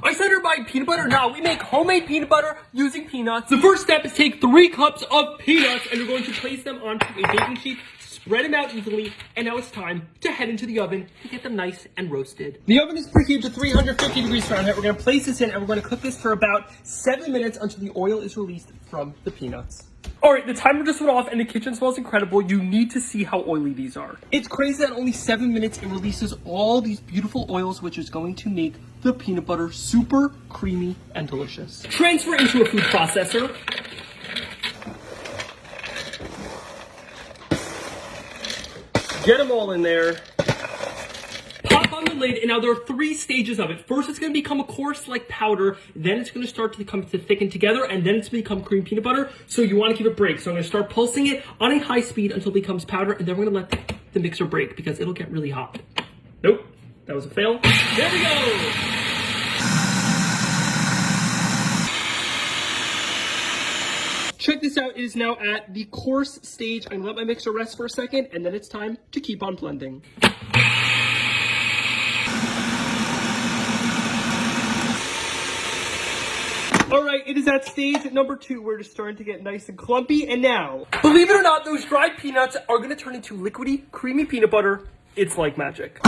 I said to buy peanut butter. Now we make homemade peanut butter using peanuts. The first step is take 3 cups of peanuts and you're going to place them onto a baking sheet, spread them out evenly, and now it's time to head into the oven to get them nice and roasted. The oven is preheated to 350 degrees Fahrenheit. We're going to place this in and we're going to cook this for about 7 minutes until the oil is released from the peanuts. All right, the timer just went off and the kitchen smells incredible. You need to see how oily these are. It's crazy that in only 7 minutes it releases all these beautiful oils, which is going to make the peanut butter super creamy and delicious. Transfer into a food processor. Get them all in there. Pop on the lid, and now there are 3 stages of it. First, it's going to become a coarse like powder. Then it's going to start to come to thicken together, and then it's going to become cream peanut butter. So you want to give it a break. So I'm going to start pulsing it on a high speed until it becomes powder, and then we're going to let the mixer break because it'll get really hot. Nope, that was a fail. There we go. Check this out, it is now at the coarse stage. I'm gonna let my mixer rest for a second, and then it's time to keep on blending. All right, it is at stage number 2 where it's starting to get nice and clumpy, and now, believe it or not, those dried peanuts are gonna turn into liquidy, creamy peanut butter. It's like magic.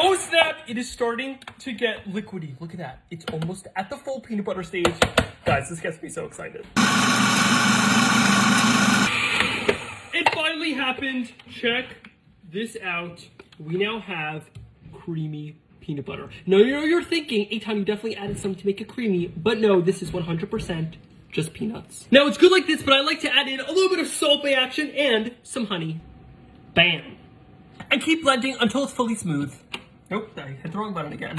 Oh snap, it is starting to get liquidy. Look at that. It's almost at the full peanut butter stage. Guys, this gets me so excited. It finally happened. Check this out. We now have creamy peanut butter. Now you're thinking, Eitan, you definitely added something to make it creamy, but no, this is 100% just peanuts. Now it's good like this, but I like to add in a little bit of Salt Bae action and some honey. Bam. And keep blending until it's fully smooth. Nope, I hit the wrong button again.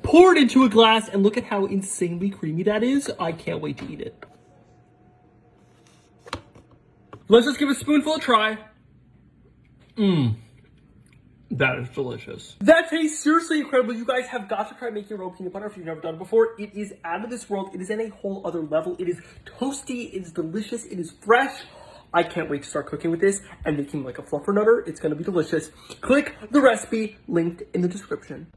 Pour it into a glass and look at how insanely creamy that is. I can't wait to eat it. Let's just give a spoonful a try. That is delicious. That tastes seriously incredible. You guys have got to try making your own peanut butter if you've never done it before. It is out of this world. It is in a whole other level. It is toasty. It is delicious. It is fresh. I can't wait to start cooking with this and making like a fluffernutter. It's going to be delicious. Click the recipe linked in the description.